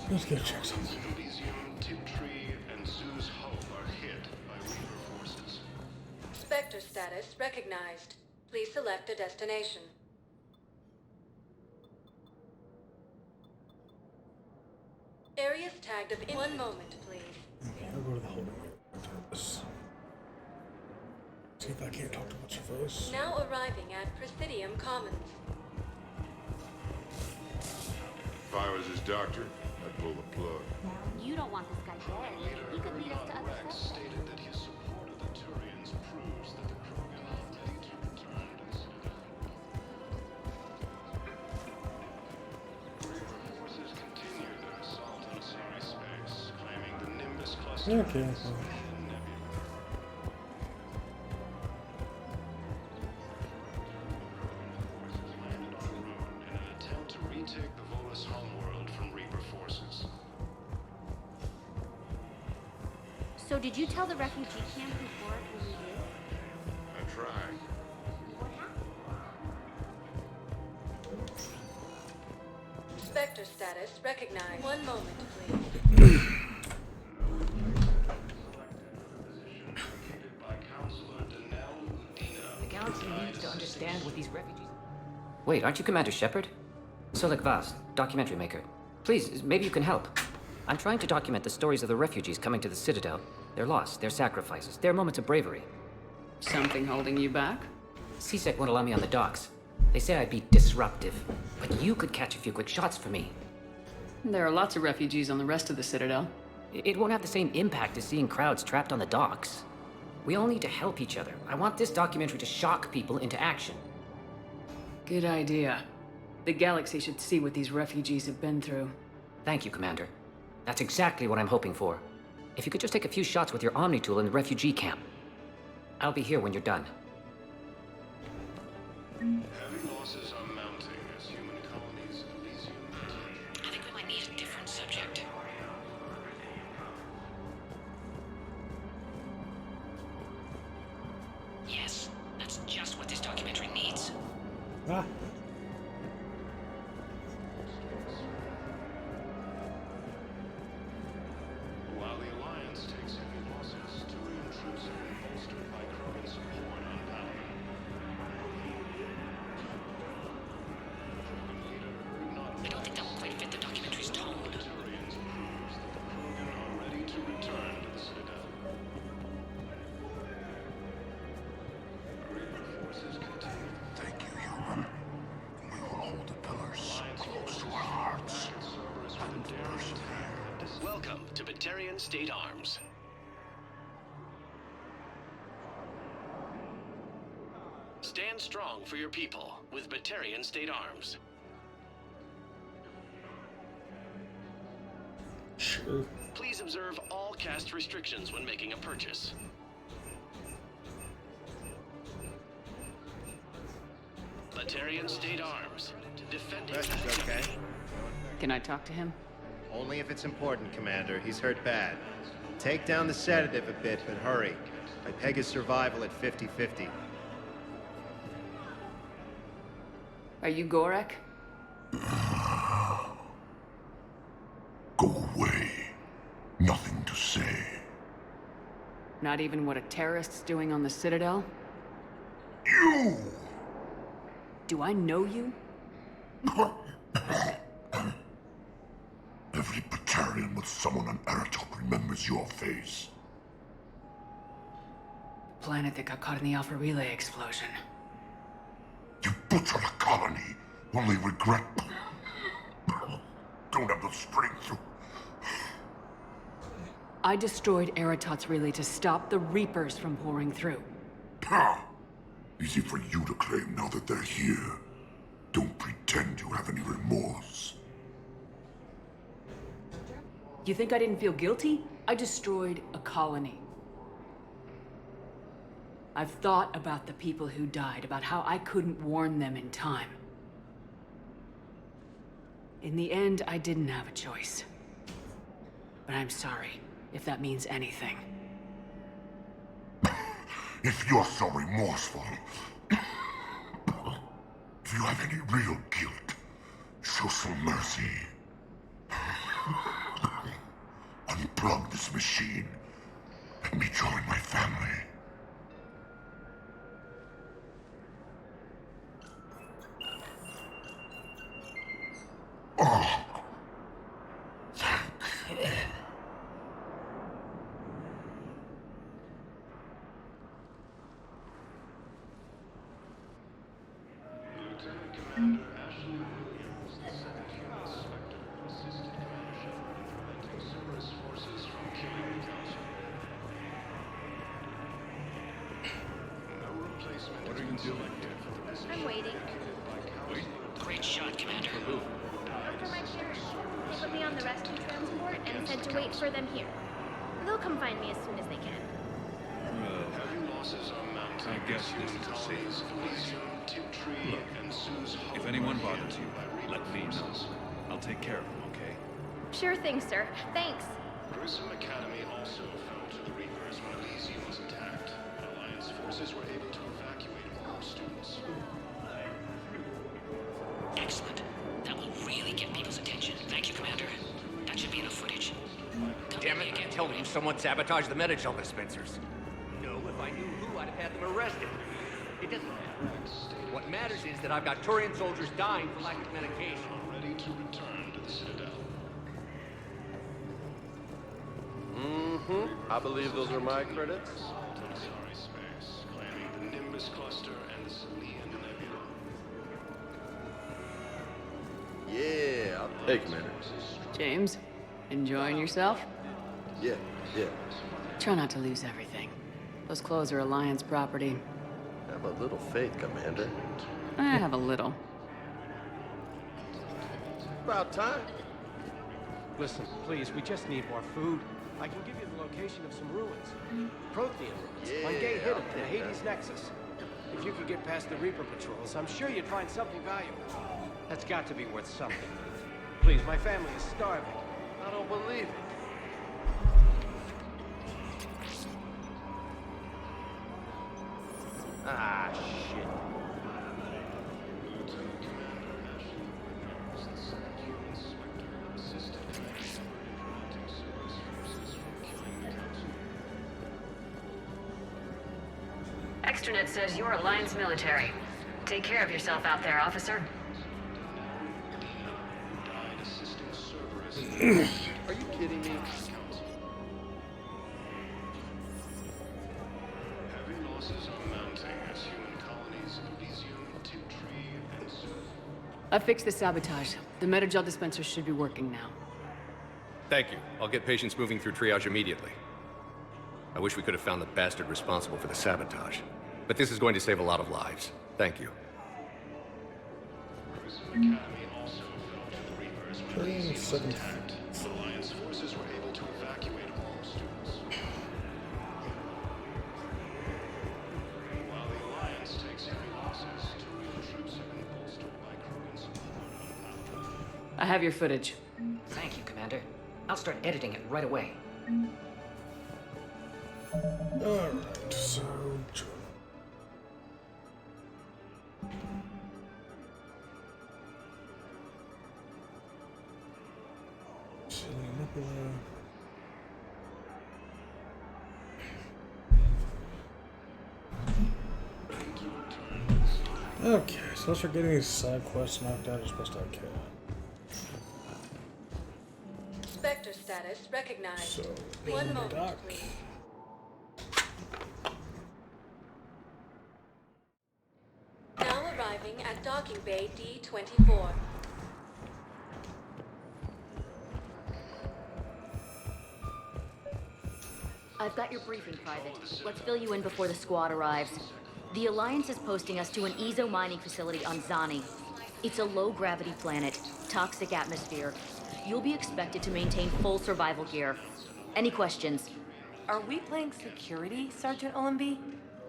Let's go check something. Elysium, Tiptree, and Zeus Hull are hit by Reaper forces. Spectre status recognized. Please select a destination. Areas tagged of... One moment, please. Okay, I'll go to the holding area. See if I can't talk to what's your face. Now arriving at Presidium Commons. If I was his doctor, I'd pull the plug. You don't want this guy dead. He could lead us to other Rex stuff. stated that his support of the Turians proves that the Krogan are ready to return to the Citadel. Reaper forces continue their assault on Asari space, claiming the Nimbus cluster Okay. is in the nebula. Forces landed on Rune in an attempt to retake the Volus homeworld from Reaper forces. So did you tell the refugee camp who Boric really is? I tried. What happened? Spectre status recognized. One moment, please. The galaxy needs to understand what these refugees... Wait, aren't you Commander Shepard? Solek Vaz, documentary maker. Please, maybe you can help. I'm trying to document the stories of the refugees coming to the Citadel. Their loss, their sacrifices, their moments of bravery. Something holding you back? CSEC won't allow me on the docks. They say I'd be disruptive. But you could catch a few quick shots for me. There are lots of refugees on the rest of the Citadel. It won't have the same impact as seeing crowds trapped on the docks. We all need to help each other. I want this documentary to shock people into action. Good idea. The galaxy should see what these refugees have been through. Thank you, Commander. That's exactly what I'm hoping for. If you could just take a few shots with your Omni tool in the refugee camp. I'll be here when you're done. Heavy losses are mounting as human colonies in Elysium continue. I think we might need a different subject. Yes, that's just what this documentary needs. Ah. While the Alliance takes heavy losses, Turian troops have been bolstered by Krogan support on Palaven. Krogan leader Ugnaught I don't think that will quite fit the documentary's tone. Turians proves that the Krogan are ready to return to the Citadel. Reaper forces continue. Thank you, human. We will hold the pillars close to our hearts and persevere. Welcome to Batarian State Arms. Stand strong for your people with Batarian State Arms. Sure. Please observe all caste restrictions when making a purchase. Batarian State Arms. Defending Russia's okay. Can I talk to him? Only if it's important, Commander. He's hurt bad. Take down the sedative a bit, but hurry. I peg his survival at 50-50. Are you Gorek? Go away. Nothing to say. Not even what a terrorist's doing on the Citadel? You! Do I know you? Every Batarian with someone on Aratok remembers your face. Planet that got caught in the Alpha Relay explosion. You butchered a colony, only regret. Don't have the strength to... I destroyed Eratot's relay to stop the Reapers from pouring through. Ha! Easy for you to claim now that they're here. Don't pretend you have any remorse. You think I didn't feel guilty? I destroyed a colony. I've thought about the people who died, about how I couldn't warn them in time. In the end, I didn't have a choice. But I'm sorry, if that means anything. If you're so remorseful, if you have any real guilt, show some mercy. Unplug this machine. Let me join my family. Oh. Lieutenant Commander Ashley Williams, the second human Spectre, assisted Commander Shepard in preventing Cerberus forces from killing the Council. No replacement has been selected for the position I'm waiting. vacated by Council. Great shot, Commander. After my parents, they put me on the rescue transport and said to wait for them here. They'll come find me as soon as they can. Heavy losses are mounting. I guess this Human is a colonies safe of Elysium, Tiptree, and Sue's Hollow If anyone are bothers you, by let me know. forces. I'll take care of them, okay? Sure thing, sir. Thanks. Grissom Academy also fell to the Reapers when Elysium was attacked. Alliance forces were able to evacuate all students. Excellent. That will really get people's attention. Thank you, Commander. That should be enough footage. Damn it, tell me someone sabotaged the Medical dispensers. No, if I knew who, I'd have had them arrested. It doesn't matter. What matters is that I've got Turian soldiers dying for lack of medication. Ready to return to the Citadel. I believe those are my credits. Sorry space, claiming the Nimbus cluster and the Selian Nebula. Yeah, hey, Commander. James, enjoying yourself? Yeah. Try not to lose everything. Those clothes are Alliance property. Have a little faith, Commander. I have a little. About time. Listen, please, we just need more food. I can give you the location of some ruins. Prothean ruins. On Gate Hidden, the Hades Nexus. If you could get past the Reaper patrols, I'm sure you'd find something valuable. That's got to be worth something. Please, my family is starving. I don't believe it. Ah, shit. Lieutenant Commander Ashley Williams, the second human Spectre, assisted Commander Shepard in preventing Cerberus forces from killing the Council. Extranet says you're Alliance military. Take care of yourself out there, officer. Died assisting Cerberus. Are you kidding me? Heavy losses are mounting as human colonies of Elysium, Tiptree, and Zoo. I fixed the sabotage. The Metagel dispenser should be working now. Thank you. I'll get patients moving through triage immediately. I wish we could have found the bastard responsible for the sabotage. But this is going to save a lot of lives. Thank you. Grissom Academy also fell to the Reapers when Elysium was attacked. Alliance forces were able to evacuate all students. While the Alliance takes heavy losses, Turian troops have been bolstered by Krogan support. I have your footage. Thank you, Commander. I'll start editing it right away. Alright, so. Selian Nebula. Okay, so let's start getting these side quests knocked out as best I can. Spectre status recognized. So, One in the moment, dock. please. Now arriving at docking bay D-24. I've got your briefing, Private. Let's fill you in before the squad arrives. The Alliance is posting us to an Ezo mining facility on Zani. It's a low-gravity planet, toxic atmosphere. You'll be expected to maintain full survival gear. Any questions? Are we playing security, Sergeant Ullenby?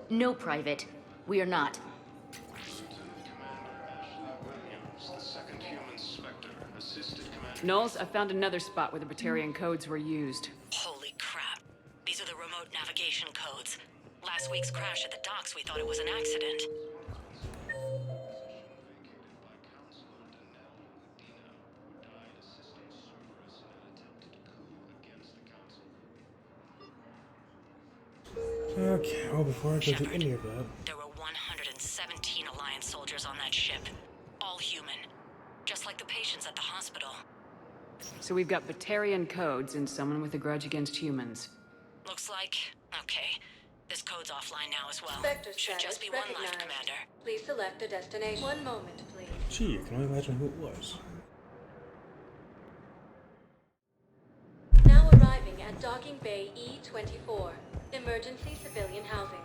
No, Private. We are not. The second human Spectre assisted Commander. Knowles, I found another spot where the Batarian codes were used. Holy crap. These are the remote navigation codes. Last week's crash at the docks, we thought it was an accident. Okay, well, before I go Shepard, to any of that, there were 117 Alliance soldiers on that ship. All human. Just like the patients at the hospital. So we've got Batarian codes and someone with a grudge against humans. Looks like... okay. This code's offline now as well. Spectre Should status just be one life, recognized. Commander. Please select a destination. One moment, please. gee, I can only imagine who it was. Now arriving at Docking Bay E-24. Emergency civilian housing.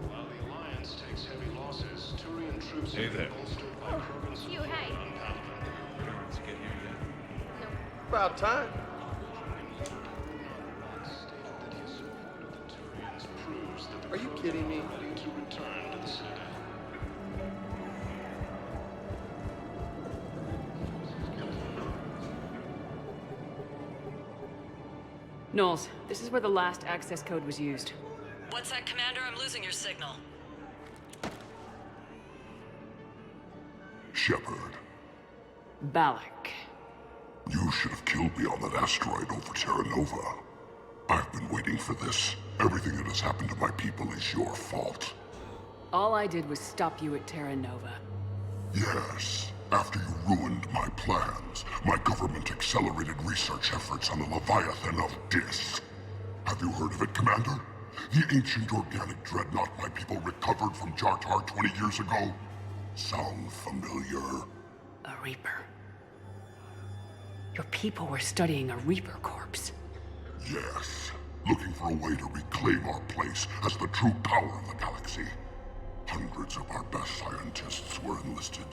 While the Alliance takes heavy losses, Turian troops Hey have there. been bolstered by Krogan's You, hey. on Palaven. Parents get here yet? About time. Are you kidding me? To return to the Citadel. Knowles, this is where the last access code was used. What's that, Commander? I'm losing your signal. Shepard, Balak. you should have killed me on that asteroid over Terra Nova. I've been waiting for this. Everything that has happened to my people is your fault. All I did was stop you at Terra Nova. Yes. After you ruined my plans, my government accelerated research efforts on the Leviathan of Dis. Have you heard of it, Commander? The ancient organic dreadnought my people recovered from Jartar 20 years ago? Sound familiar? A Reaper. Your people were studying a Reaper corpse. Yes. Looking for a way to reclaim our place as the true power of the galaxy. Hundreds of our best scientists were enlisted.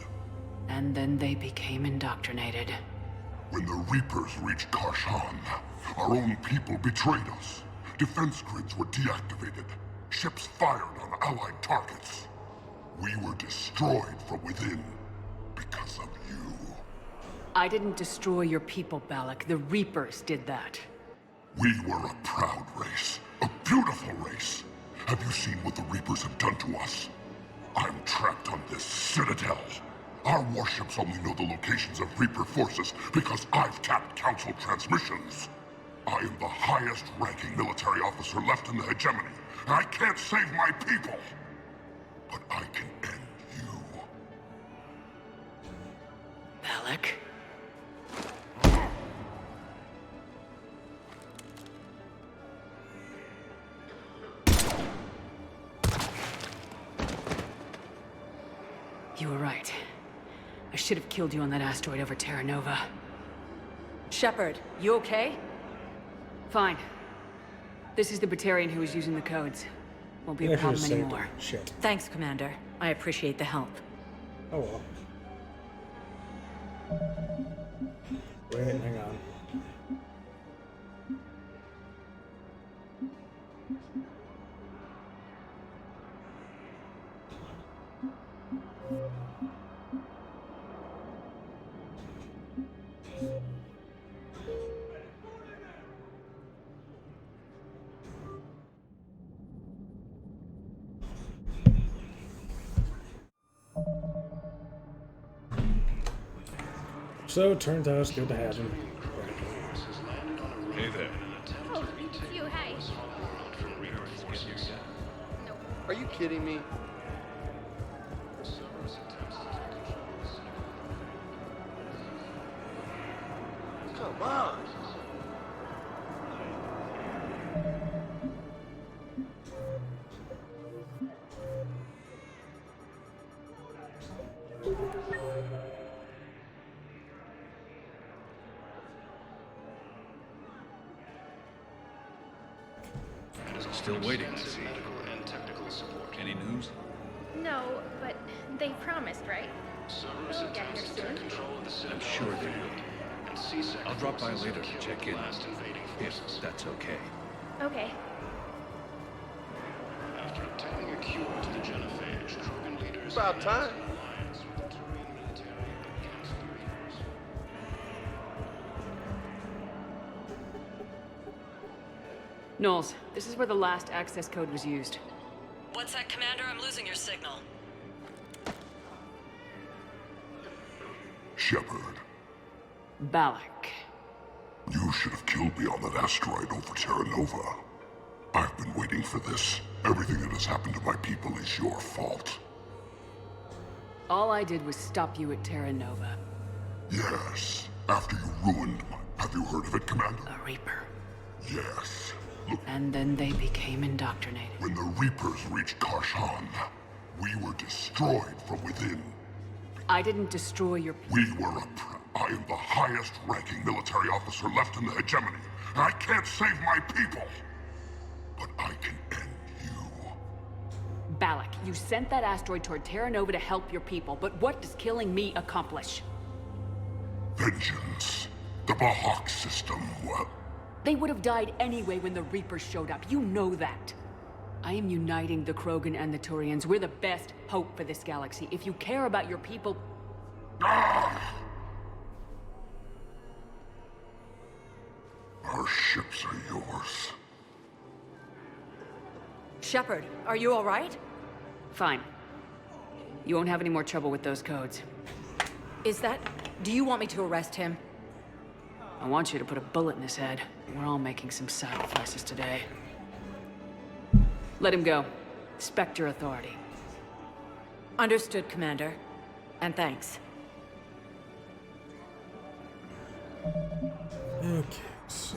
And then they became indoctrinated. When the Reapers reached Karshan, our own people betrayed us. Defense grids were deactivated. Ships fired on Allied targets. We were destroyed from within because of you. I didn't destroy your people, Balak. The Reapers did that. We were a proud race. A beautiful race. Have you seen what the Reapers have done to us? I'm trapped on this citadel. Our warships only know the locations of Reaper forces because I've tapped Council transmissions. I am the highest-ranking military officer left in the hegemony, and I can't save my people. But I can end you. Balak? You were right. I should have killed you on that asteroid over Terra Nova. Shepard, you okay? Fine. This is the Batarian who was using the codes. Won't be a problem anymore. Shit. Thanks, Commander. I appreciate the help. Oh well. Wait, hang on. So it turns out it's good to have him. Hey there. Oh, you, hey. Parents get here yet? Are you kidding me? Come on. Still waiting, I see. Medical and technical support. Any news? No, but they promised, right? Cerberus They'll get attempts here to take soon. control of the Citadel. I'm sure they will. And C-Sec I'll drop by forces later to have check killed in. the last invading If forces. that's okay. Okay. After obtaining a cure to the genophage, Krogan leaders About announced time. an alliance with the Turian military against the Reapers. Knowles, this is where the last access code was used. What's that, Commander? I'm losing your signal. Shepard, Balak. You should have killed me on that asteroid over Terra Nova. I've been waiting for this. Everything that has happened to my people is your fault. All I did was stop you at Terra Nova. Yes, after you ruined my... Have you heard of it, Commander? A Reaper. Yes. Look, And then they became indoctrinated. when the Reapers reached Karshan, we were destroyed from within. I didn't destroy your... We were I am the highest-ranking military officer left in the hegemony. I can't save my people, but I can end you. Balak, you sent that asteroid toward Terra Nova to help your people, but what does killing me accomplish? Vengeance. The Bahak system, well... They would have died anyway when the Reapers showed up. You know that. I am uniting the Krogan and the Turians. We're the best hope for this galaxy. If you care about your people... Our ships are yours. Shepard, are you all right? Fine. You won't have any more trouble with those codes. Is that... Do you want me to arrest him? I want you to put a bullet in his head. We're all making some sacrifices today. Let him go. Spectre authority. Understood, Commander. And thanks. Okay, so...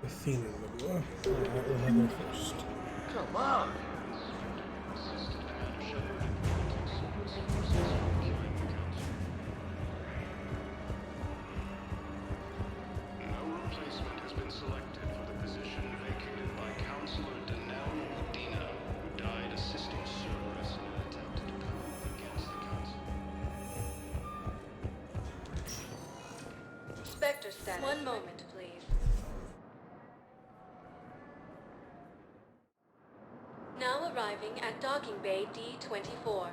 Athena Nebula. Alright, we'll have her first. Come on! No replacement has been selected for the position vacated by Counselor Danelle Udina, who died assisting Cerberus in an attempt to coup against the Council. Spectre status. One moment, please. Now arriving at docking bay D-24.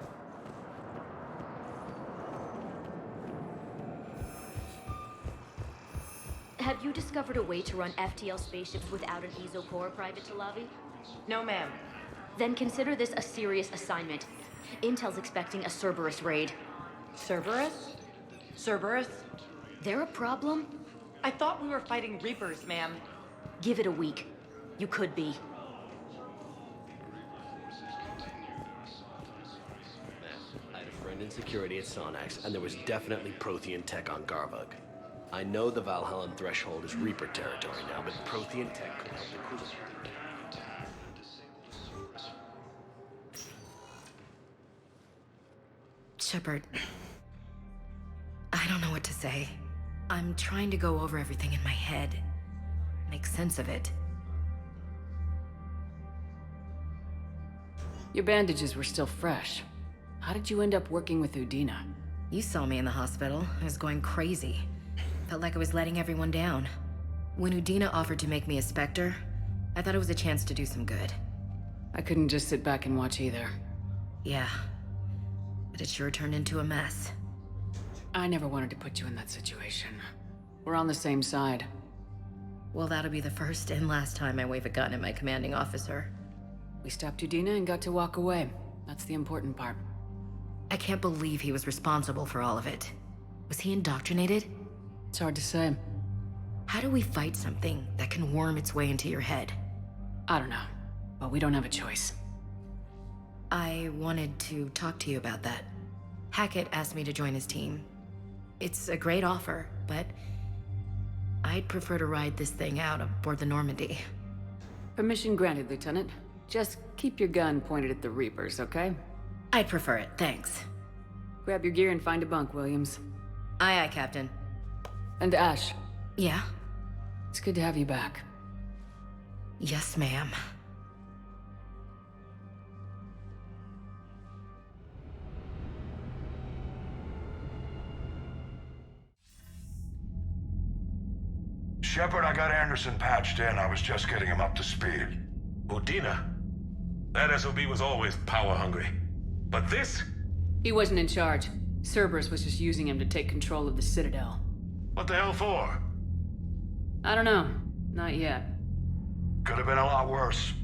Have you discovered a way to run FTL spaceships without an EZO core, Private Talavi? No, ma'am. Then consider this a serious assignment. Intel's expecting a Cerberus raid. Cerberus? Cerberus? They're a problem? I thought we were fighting Reapers, ma'am. Give it a week. You could be. I had a friend in security at Sonax, and there was definitely Prothean tech on Garvug. I know the Valhallan threshold is Reaper territory now, but Prothean tech could help the crew. Shepard, I don't know what to say. I'm trying to go over everything in my head, make sense of it. Your bandages were still fresh. How did you end up working with Udina? You saw me in the hospital. I was going crazy. Felt like I was letting everyone down. When Udina offered to make me a Spectre, I thought it was a chance to do some good. I couldn't just sit back and watch either. Yeah, but it sure turned into a mess. I never wanted to put you in that situation. We're on the same side. Well, that'll be the first and last time I wave a gun at my commanding officer. We stopped Udina and got to walk away. That's the important part. I can't believe he was responsible for all of it. Was he indoctrinated? It's hard to say. How do we fight something that can worm its way into your head? I don't know, but we don't have a choice. I wanted to talk to you about that. Hackett asked me to join his team. It's a great offer, but I'd prefer to ride this thing out aboard the Normandy. Permission granted, Lieutenant. Just keep your gun pointed at the Reapers, okay? I'd prefer it, thanks. Grab your gear and find a bunk, Williams. Aye, aye, Captain. And Ash. Yeah? It's good to have you back. Yes, ma'am. Shepard, I got Anderson patched in. I was just getting him up to speed. Udina? That SOB was always power-hungry. But this? He wasn't in charge. Cerberus was just using him to take control of the Citadel. What the hell for? I don't know. Not yet. Could have been a lot worse.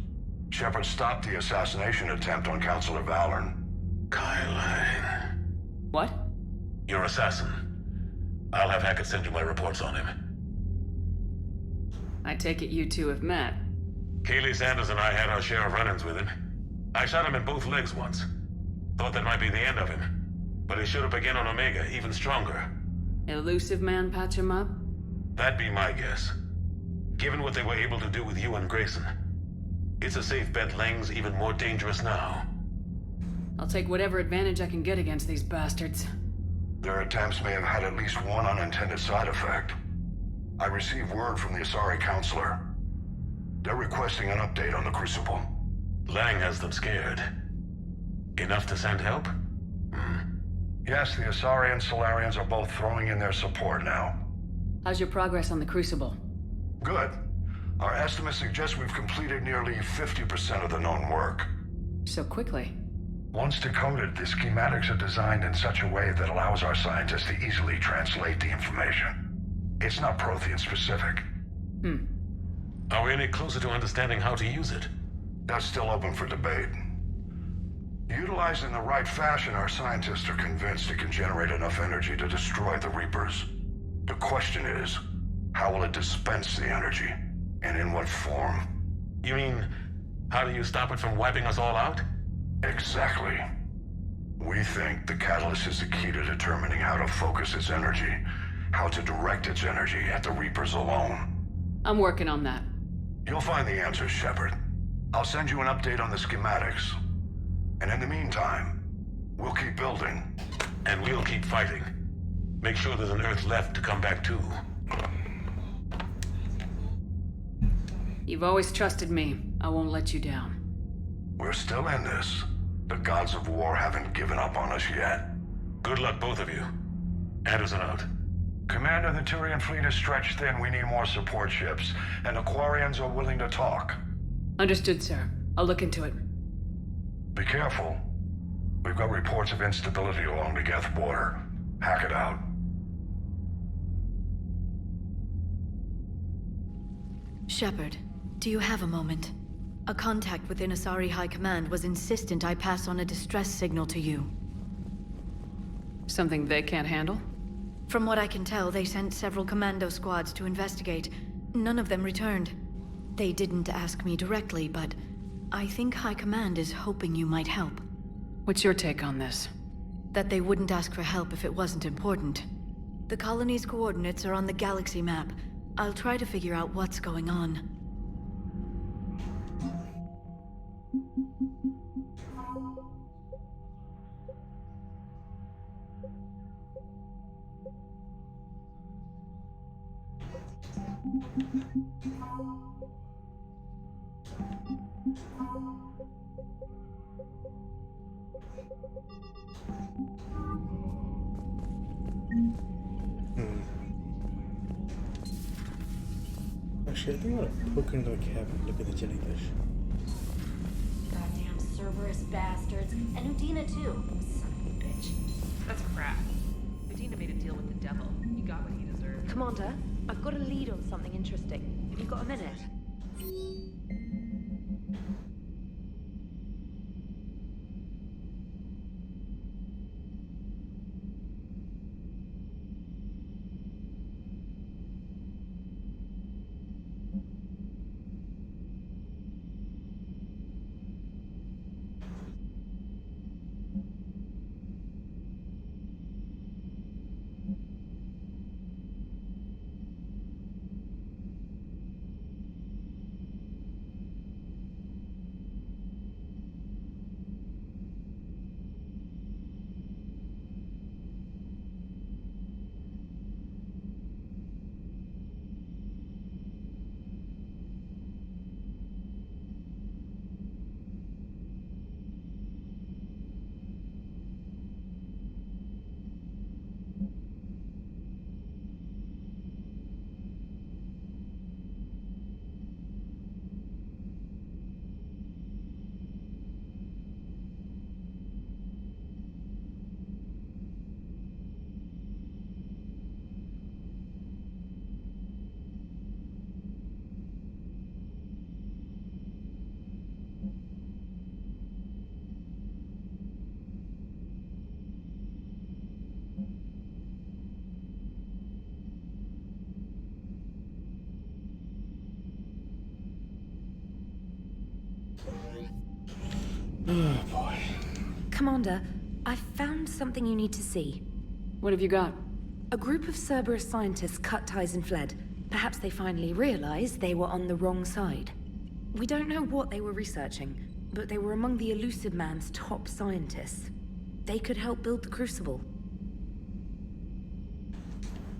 Shepard stopped the assassination attempt on Councilor Valorn. Kai Lang. What? Your assassin. I'll have Hackett send you my reports on him. I take it you two have met. Kaylee Sanders and I had our share of run-ins with him. I shot him in both legs once. Thought that might be the end of him. But he should have begun on Omega, even stronger. Elusive man patch him up? That'd be my guess. Given what they were able to do with you and Grayson. It's a safe bet Lang's even more dangerous now. I'll take whatever advantage I can get against these bastards. Their attempts may have had at least one unintended side effect. I received word from the Asari Councilor. They're requesting an update on the Crucible. Lang has them scared. Enough to send help? Yes, the Asari and Solarians are both throwing in their support now. How's your progress on the Crucible? Good. Our estimates suggest we've completed nearly 50% of the known work. So quickly? Once decoded, the schematics are designed in such a way that allows our scientists to easily translate the information. It's not Prothean specific. Are we any closer to understanding how to use it? That's still open for debate. Utilized in the right fashion, our scientists are convinced it can generate enough energy to destroy the Reapers. The question is, how will it dispense the energy? And in what form? You mean, how do you stop it from wiping us all out? Exactly. We think the catalyst is the key to determining how to focus its energy, how to direct its energy at the Reapers alone. I'm working on that. You'll find the answers, Shepard. I'll send you an update on the schematics. And in the meantime, we'll keep building. And we'll keep fighting. Make sure there's an Earth left to come back to. You've always trusted me. I won't let you down. We're still in this. The gods of war haven't given up on us yet. Good luck, both of you. Anderson out. Commander, the Turian fleet is stretched thin. We need more support ships. And the Quarians are willing to talk. Understood, sir. I'll look into it. Be careful. We've got reports of instability along the Geth border. Hackett out. Shepard, do you have a moment? A contact within Asari High Command was insistent I pass on a distress signal to you. Something they can't handle? From what I can tell, they sent several commando squads to investigate. None of them returned. They didn't ask me directly, but I think High Command is hoping you might help. What's your take on this? That they wouldn't ask for help if it wasn't important. The colony's coordinates are on the galaxy map. I'll try to figure out what's going on. Actually, I think I'm gonna poke into the cabin and look at the jellyfish. Goddamn Cerberus bastards. And Udina, too. Son of a bitch. That's crap. Udina made a deal with the devil. He got what he deserved. Commander, I've got a lead on something interesting. Have you got a minute? Commander, I've found something you need to see. What have you got? A group of Cerberus scientists cut ties and fled. Perhaps they finally realized they were on the wrong side. We don't know what they were researching, but they were among the Elusive Man's top scientists. They could help build the Crucible.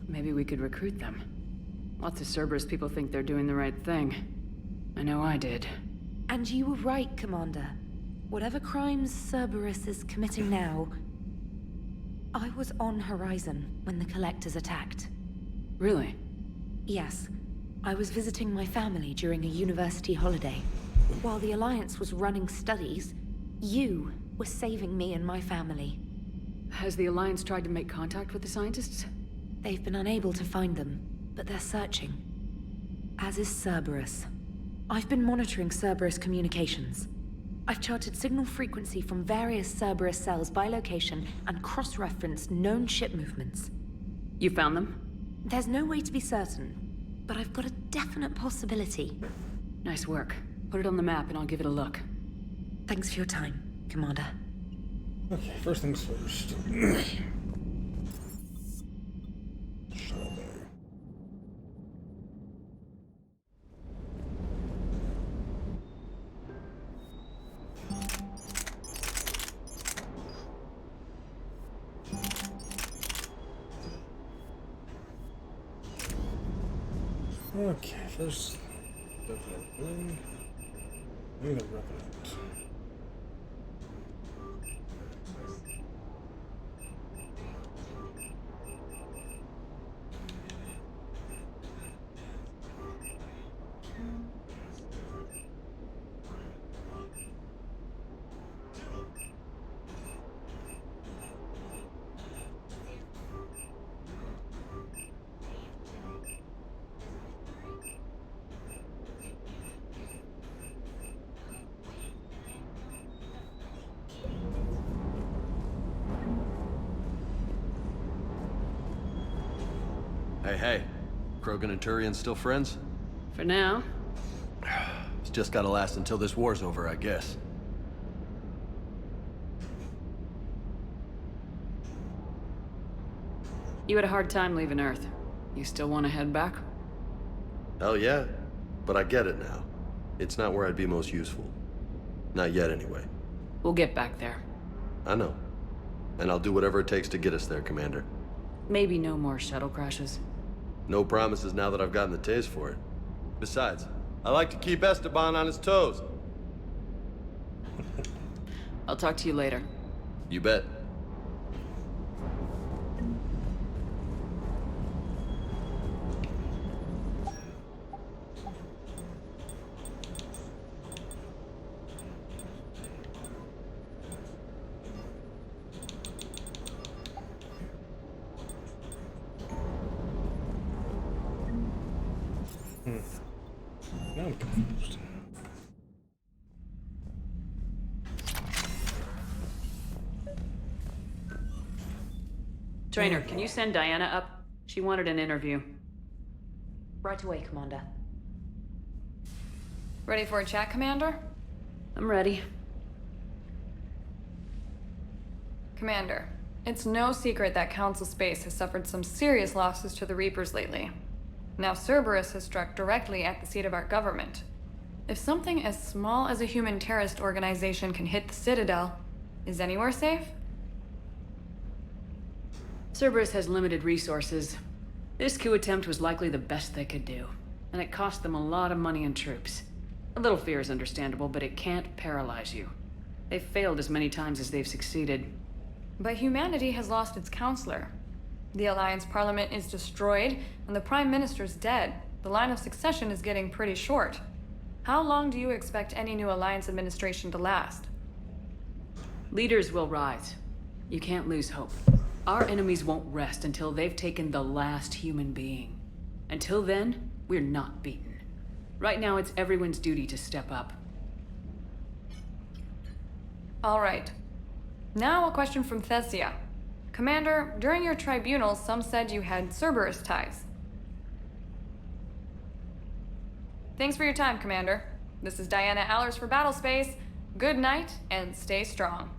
Maybe we could recruit them. Lots of Cerberus people think they're doing the right thing. I know I did. And you were right, Commander. Whatever crimes Cerberus is committing now, I was on Horizon when the Collectors attacked. Really? Yes. I was visiting my family during a university holiday. While the Alliance was running studies, you were saving me and my family. Has the Alliance tried to make contact with the scientists? They've been unable to find them, but they're searching. As is Cerberus. I've been monitoring Cerberus communications. I've charted signal frequency from various Cerberus cells by location and cross-referenced known ship movements. You found them? There's no way to be certain, but I've got a definite possibility. Nice work. Put it on the map and I'll give it a look. Thanks for your time, Commander. Okay, first things first. Okay, first, definitely. Need a Revenant. Hey. Krogan and Turian still friends? For now. It's just gotta last until this war's over, I guess. You had a hard time leaving Earth. You still want to head back? Hell yeah. But I get it now. It's not where I'd be most useful. Not yet, anyway. We'll get back there. I know. And I'll do whatever it takes to get us there, Commander. Maybe no more shuttle crashes. No promises now that I've gotten the taste for it. Besides, I like to keep Esteban on his toes. I'll talk to you later. You bet. Now I'm confused. Trainer, can you send Diana up? She wanted an interview. Right away, Commander. Ready for a chat, Commander? I'm ready. Commander, it's no secret that Council Space has suffered some serious losses to the Reapers lately. Now Cerberus has struck directly at the seat of our government. If something as small as a human terrorist organization can hit the Citadel, is anywhere safe? Cerberus has limited resources. This coup attempt was likely the best they could do, and it cost them a lot of money and troops. A little fear is understandable, but it can't paralyze you. They've failed as many times as they've succeeded. But humanity has lost its counselor. The Alliance Parliament is destroyed, and the Prime Minister's dead. The line of succession is getting pretty short. How long do you expect any new Alliance administration to last? Leaders will rise. You can't lose hope. Our enemies won't rest until they've taken the last human being. Until then, we're not beaten. Right now, it's everyone's duty to step up. All right. Now a question from Thessia. Commander, during your tribunal, some said you had Cerberus ties. Thanks for your time, Commander. This is Diana Allers for Battlespace. Good night, and stay strong.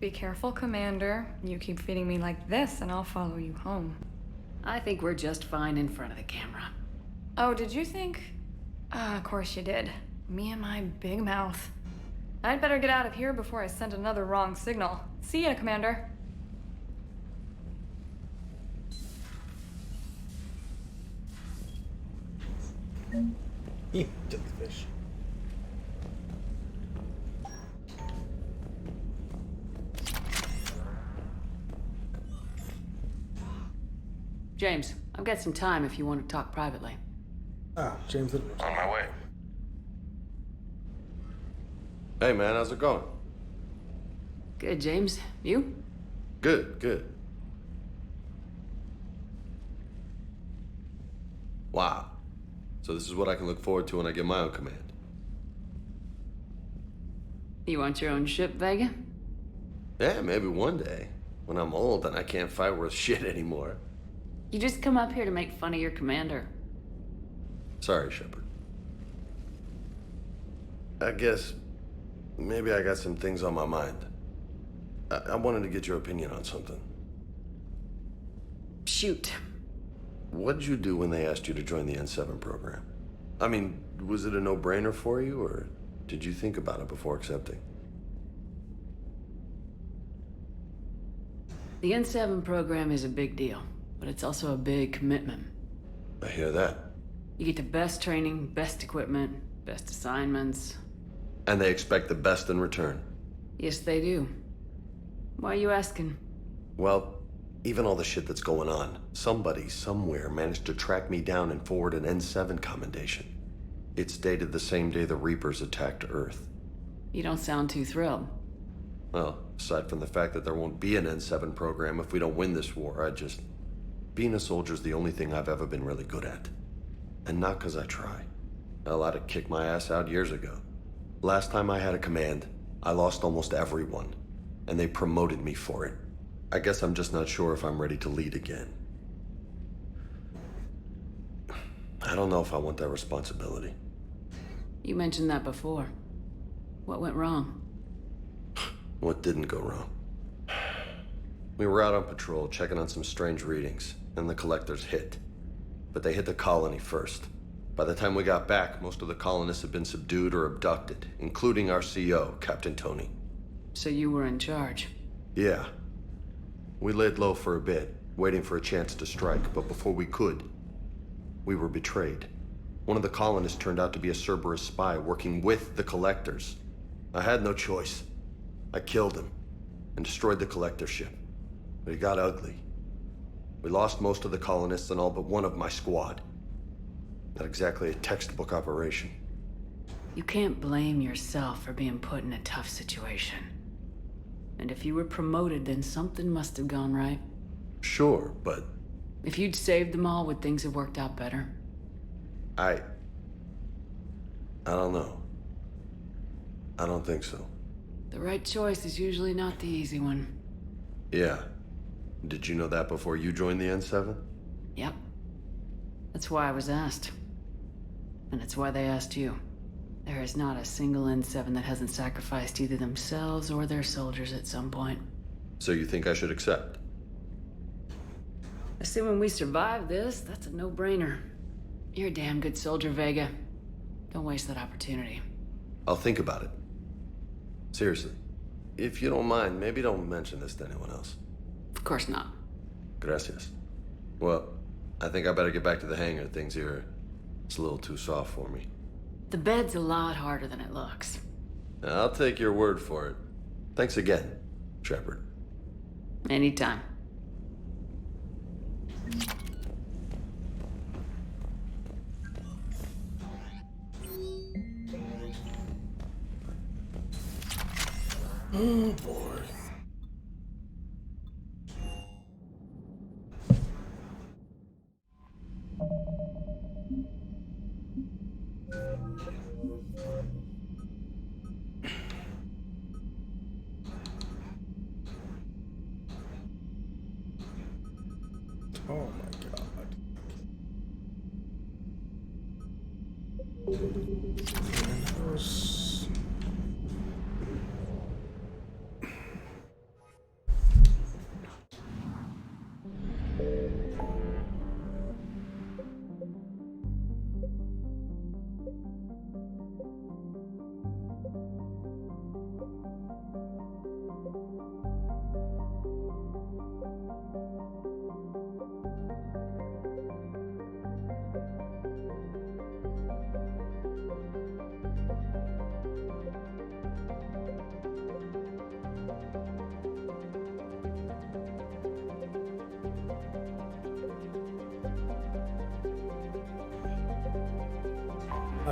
Be careful, Commander. You keep feeding me like this, and I'll follow you home. I think we're just fine in front of the camera. Oh, did you think? Of course you did. Me and my big mouth. I'd better get out of here before I send another wrong signal. See ya, Commander. Took the fish. James, I've got some time if you want to talk privately. Ah, James Edwards. On my way. Hey man, how's it going? Good, James. You? Good, good. Wow. So this is what I can look forward to when I get my own command. You want your own ship, Vega? Yeah, maybe one day. When I'm old and I can't fight worth shit anymore. You just come up here to make fun of your commander. Sorry, Shepard. I guess maybe I got some things on my mind. I wanted to get your opinion on something. Shoot. What did you do when they asked you to join the N7 program? I mean, was it a no-brainer for you, or did you think about it before accepting? The N7 program is a big deal, but it's also a big commitment. I hear that. You get the best training, best equipment, best assignments. And they expect the best in return. Yes, they do. Why are you asking? Well, even all the shit that's going on, somebody somewhere managed to track me down and forward an N7 commendation. It's dated the same day the Reapers attacked Earth. You don't sound too thrilled. Well, aside from the fact that there won't be an N7 program if we don't win this war, being a soldier's the only thing I've ever been really good at. And not because I try. Hell, I'd have kicked my ass out years ago. Last time I had a command, I lost almost everyone, and they promoted me for it. I guess I'm just not sure if I'm ready to lead again. I don't know if I want that responsibility. You mentioned that before. What went wrong? What didn't go wrong? We were out on patrol, checking on some strange readings, and the collectors hit. But they hit the colony first. By the time we got back, most of the colonists had been subdued or abducted, including our CO, Captain Tony. So you were in charge? Yeah. We laid low for a bit, waiting for a chance to strike, but before we could, we were betrayed. One of the colonists turned out to be a Cerberus spy working with the collectors. I had no choice. I killed him and destroyed the collector ship. But it got ugly. We lost most of the colonists and all but one of my squad. Not exactly a textbook operation. You can't blame yourself for being put in a tough situation. And if you were promoted, then something must have gone right. Sure, but... If you'd saved them all, would things have worked out better? I don't know. I don't think so. The right choice is usually not the easy one. Yeah. Did you know that before you joined the N7? Yep. That's why I was asked. And it's why they asked you. There is not a single N7 that hasn't sacrificed either themselves or their soldiers at some point. So you think I should accept? Assuming we survive this, that's a no-brainer. You're a damn good soldier, Vega. Don't waste that opportunity. I'll think about it. Seriously. If you don't mind, maybe don't mention this to anyone else. Of course not. Gracias. Well, I think I better get back to the hangar. Things here, it's a little too soft for me. The bed's a lot harder than it looks. I'll take your word for it. Thanks again, Shepard. Anytime. Oh boy. Oh my god.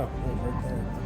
Oh, right there.